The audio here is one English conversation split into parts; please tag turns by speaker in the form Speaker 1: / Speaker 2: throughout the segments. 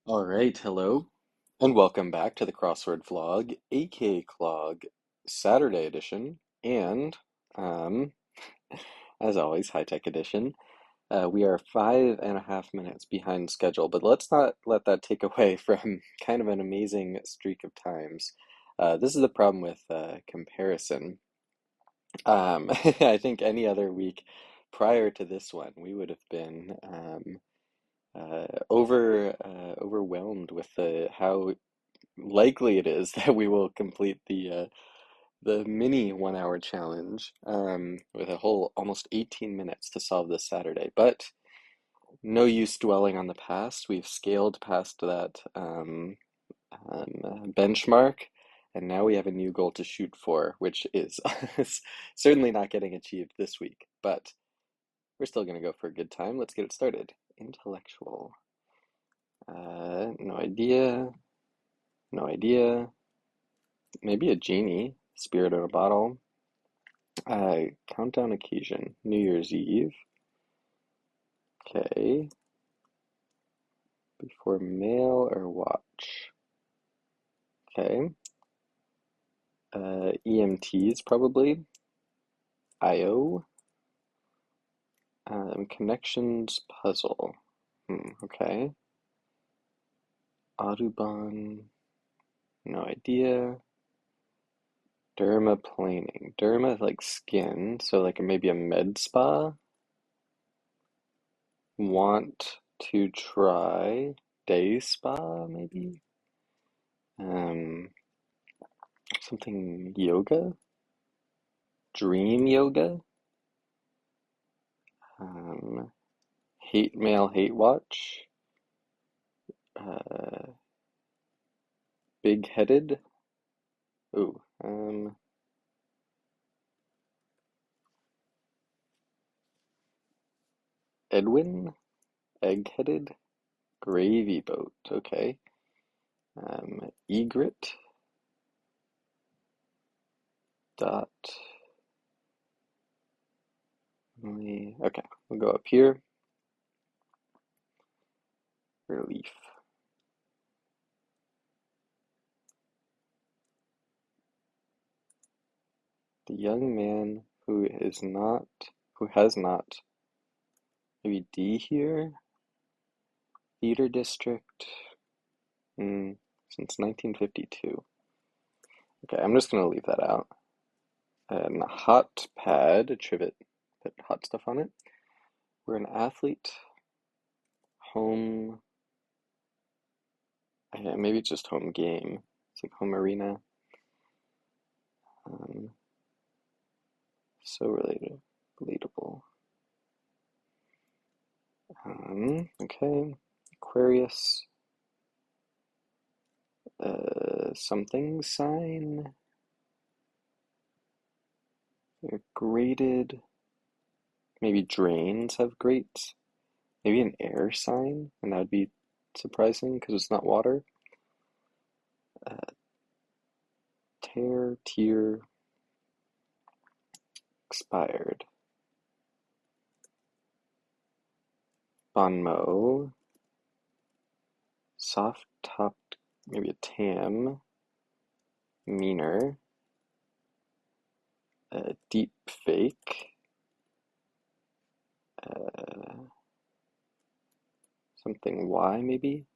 Speaker 1: All right, hello, and welcome back to the Crossword vlog, aka Clog, Saturday edition, and um, as always, high-tech edition. We are 5.5 minutes behind schedule, but let's not let that take away from kind of an amazing streak of times. This is the problem with comparison. I think any other week prior to this one, we would have been overwhelmed with how likely it is that we will complete the mini 1 hour challenge with a whole almost 18 minutes to solve this Saturday. But no use dwelling on the past. We've scaled past that benchmark, and now we have a new goal to shoot for, which is certainly not getting achieved this week. But we're still going to go for a good time. Let's get it started. Intellectual. No idea. No idea. Maybe a genie, spirit in a bottle. Countdown occasion, New Year's Eve. Okay. Before mail or watch. Okay. EMTs probably. IO. Connections puzzle. Okay. Audubon. No idea. Dermaplaning. Derma like skin, so like maybe a med spa. Want to try day spa maybe. Um, Something yoga, dream yoga, um, hate mail, hate watch, uh, big headed. Ooh, Edwin, egg headed, gravy boat. Okay. Egret, dot. Okay, we'll go up here. Relief. The young man who has not, maybe D here, theater district, since 1952. Okay, I'm just gonna leave that out. And hot pad, a trivet, put hot stuff on it. We're an athlete, home, maybe it's just home game. It's like home arena. Um, so relatable. Okay, Aquarius, something sign. They're graded. Maybe drains have grates. Maybe an air sign, and that would be surprising because it's not water. Uh, tier, expired. Bonmo, soft topped, maybe a tam, meaner, deep fake, uh, something Y maybe,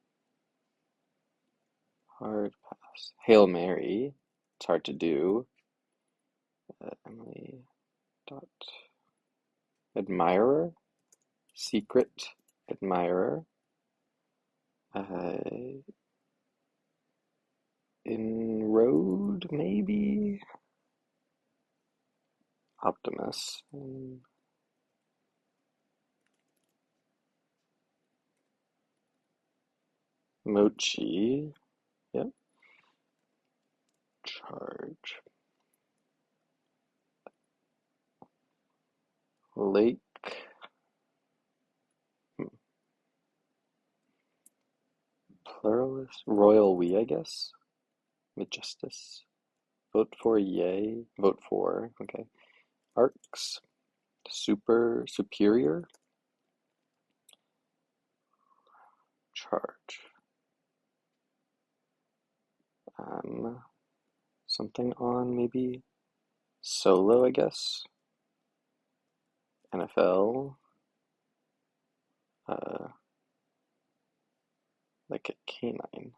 Speaker 1: hard pass. Hail Mary, it's hard to do. Emily dot admirer, secret admirer, uh, inroad maybe, Optimus, mochi, yep, charge, lake, pluralist, royal we, I guess, majestus, vote for yay, vote for, okay, arcs, superior, charge, Something on maybe Solo, I guess. NFL. Uh, like a canine.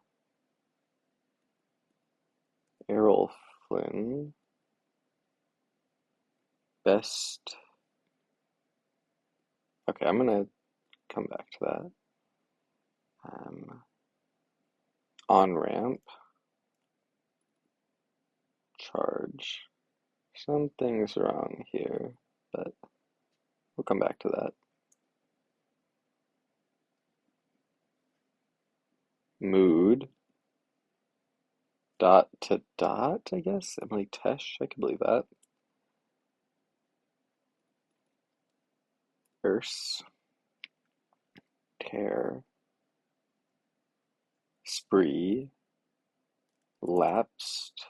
Speaker 1: Errol Flynn. Best. Okay, I'm gonna come back to that. On ramp. Charge. Something's wrong here, but we'll come back to that. Mood. Dot to dot, I guess. Emily Tesh, I can believe that. Erse. Tear. Spree. Lapsed.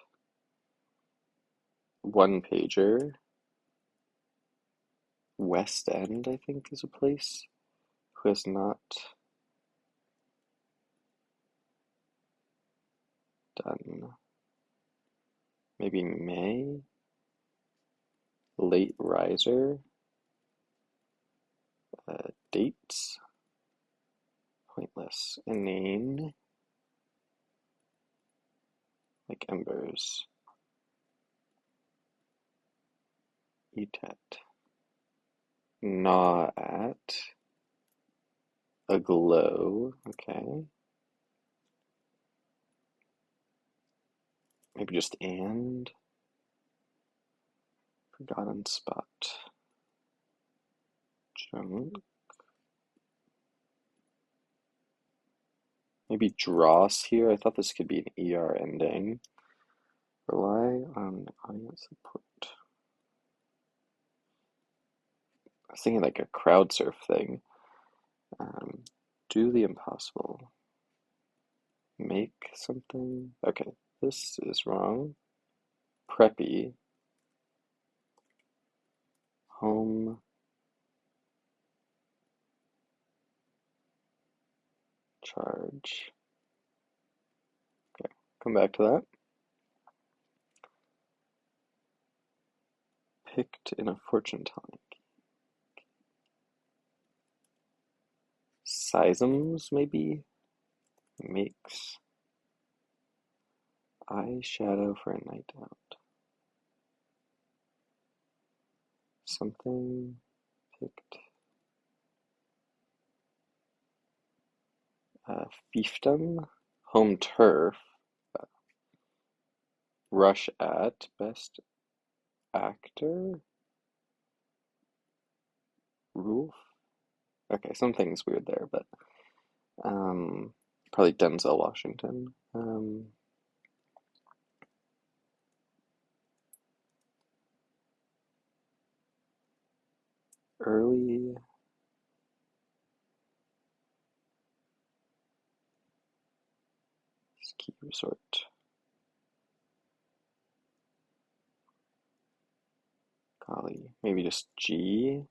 Speaker 1: One pager. West End, I think, is a place who has not done. Maybe May. Late riser. Dates. Pointless. Inane. Like embers. Etet. Gnaw at. Aglow. Okay. Maybe just and. Forgotten spot. Junk. Maybe dross here. I thought this could be an ER ending. Rely on audience support. I was thinking like a crowd surf thing. Do the impossible. Make something. Okay, this is wrong. Preppy. Home. Charge. Okay, come back to that. Picked in a fortune telling. Seisms, maybe? Makes. Eyeshadow for a night out. Something picked. Fiefdom. Home turf. Rush at. Best actor. Roof. Okay, something's weird there, but probably Denzel Washington. Early ski resort. Golly, maybe just G.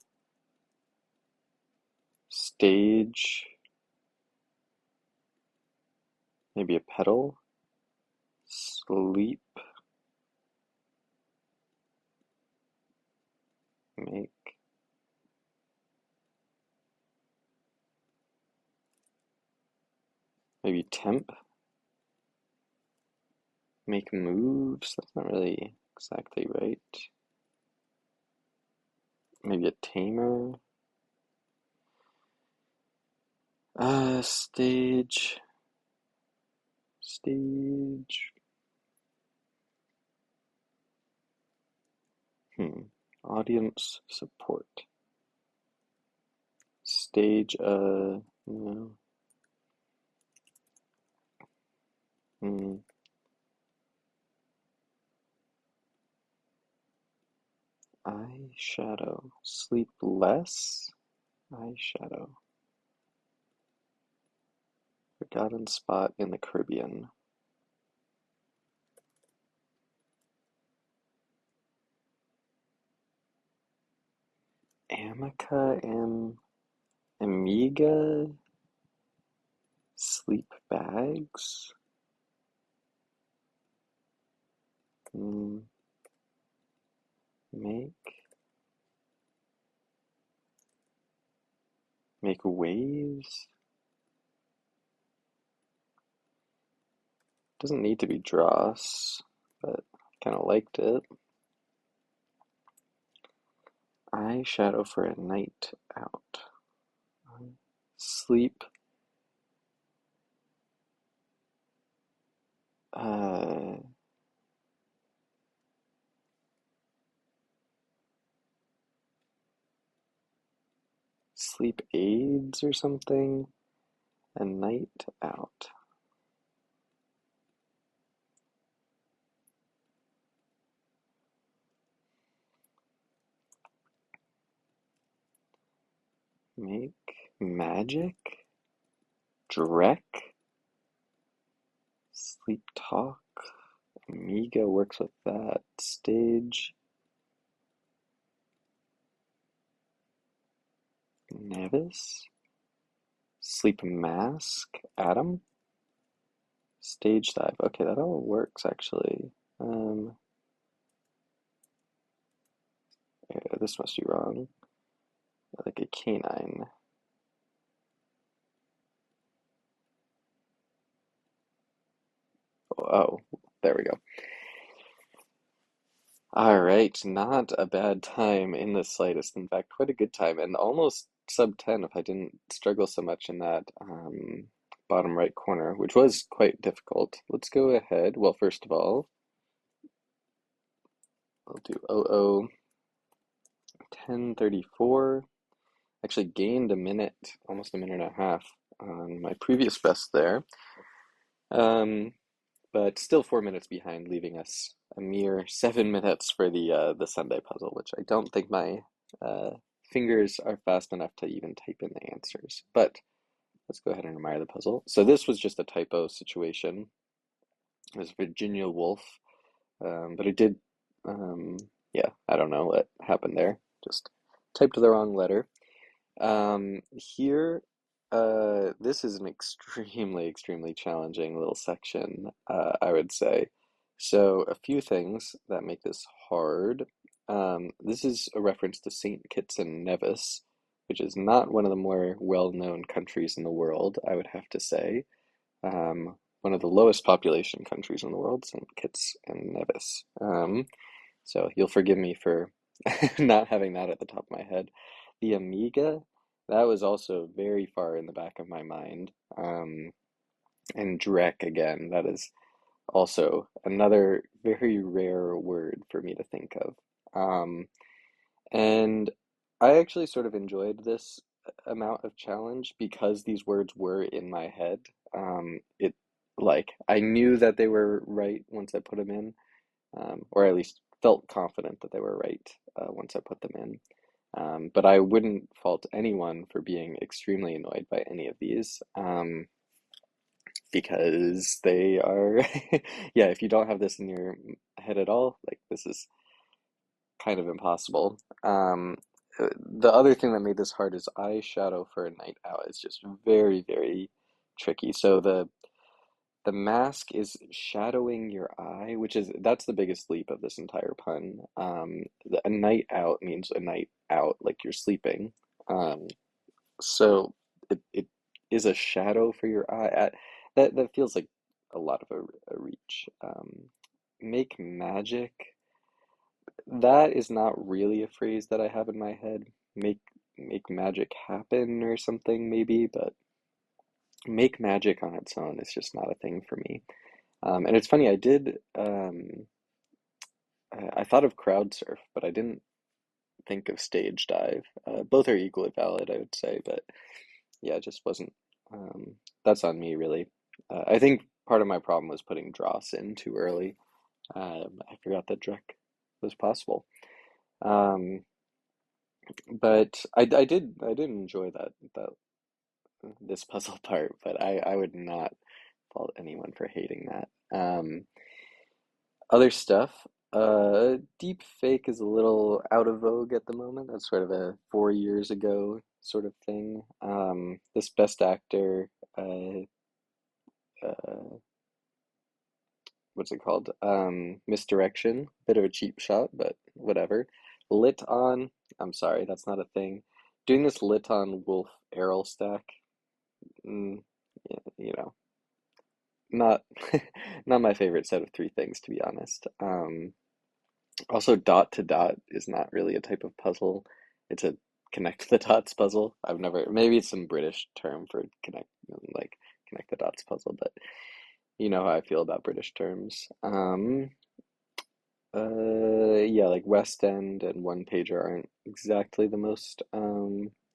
Speaker 1: Stage. Maybe a pedal. Sleep. Make. Maybe temp. Make moves. That's not really exactly right. Maybe a tamer. Stage. Stage. Audience support. Stage, no. Eyeshadow. Sleep less? Eyeshadow. Forgotten spot in the Caribbean. Amica and Amiga. Sleep bags. Mm, make make waves. Doesn't need to be dross, but kind of liked it. Eyeshadow for a night out. Sleep. Uh, sleep aids or something. A night out. Make magic. Drek. Sleep talk. Amiga works with that. Stage. Nevis. Sleep mask. Adam. Stage dive. Okay, that all works actually. This must be wrong. Like a canine. Oh, there we go. All right, not a bad time in the slightest. In fact, quite a good time, and almost sub 10 if I didn't struggle so much in that bottom right corner, which was quite difficult. Let's go ahead. Well, first of all, I'll do 10:34. Actually gained a minute, almost a minute and a half on my previous best there. Um, but still 4 minutes behind, leaving us a mere 7 minutes for the Sunday puzzle, which I don't think my uh, fingers are fast enough to even type in the answers. But let's go ahead and admire the puzzle. So this was just a typo situation. It was Virginia Woolf, but it did, um, yeah, I don't know what happened there. Just typed the wrong letter. Here, this is an extremely challenging little section, I would say. So, a few things that make this hard. This is a reference to Saint Kitts and Nevis, which is not one of the more well-known countries in the world, I would have to say. One of the lowest population countries in the world, Saint Kitts and Nevis. So you'll forgive me for not having that at the top of my head. The Amiga, that was also very far in the back of my mind. And Drek again, that is also another very rare word for me to think of. And I actually sort of enjoyed this amount of challenge because these words were in my head. It like I knew that they were right once I put them in, or at least felt confident that they were right once I put them in. But I wouldn't fault anyone for being extremely annoyed by any of these, because they are, yeah, if you don't have this in your head at all, like this is kind of impossible. The other thing that made this hard is eyeshadow for a night out is just very tricky. So the mask is shadowing your eye, which is that's the biggest leap of this entire pun. A night out means a night out, like you're sleeping. Um, so it is a shadow for your eye. That feels like a lot of a reach. Make magic. That is not really a phrase that I have in my head. Make magic happen or something maybe, but make magic on its own is just not a thing for me. And it's funny, I thought of crowd surf, but I didn't think of stage dive. Both are equally valid, I would say, but yeah, it just wasn't, that's on me really. I think part of my problem was putting dross in too early. I forgot that Drek was possible. Um, but I did enjoy that this puzzle part, but I would not fault anyone for hating that. Other stuff, deep fake is a little out of vogue at the moment. That's sort of a 4 years ago sort of thing. This best actor, uh, uh, what's it called? Misdirection. Bit of a cheap shot, but whatever. Lit on, I'm sorry, that's not a thing. Doing this lit on Wolf Errol stack, mm, yeah, not not my favorite set of three things, to be honest. Also, dot to dot is not really a type of puzzle. It's a connect the dots puzzle. I've never, maybe it's some British term for like connect the dots puzzle, but you know how I feel about British terms. Yeah, like West End and One Pager aren't exactly the most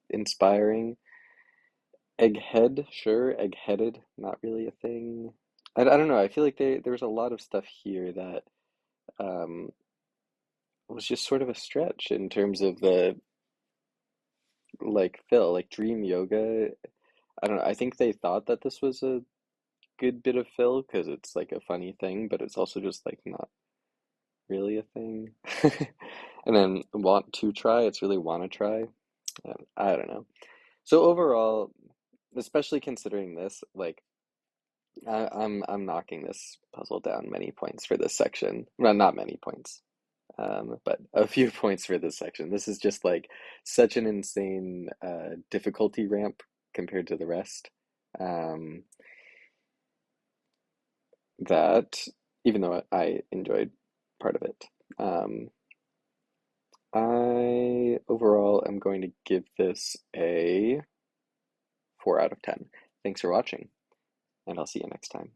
Speaker 1: inspiring. Egghead, sure. Eggheaded, not really a thing. I don't know. I feel like there was a lot of stuff here that um was just sort of a stretch in terms of the like fill, like Dream Yoga. I don't know. I think they thought that this was a good bit of fill because it's like a funny thing, but it's also just like not really a thing. And then want to try, it's really want to try. I don't know. So overall, especially considering this, like I'm knocking this puzzle down many points for this section. Well, not many points, but a few points for this section. This is just like such an insane difficulty ramp compared to the rest. Um, that even though I enjoyed part of it, um, I overall am going to give this a 4 out of 10. Thanks for watching, and I'll see you next time.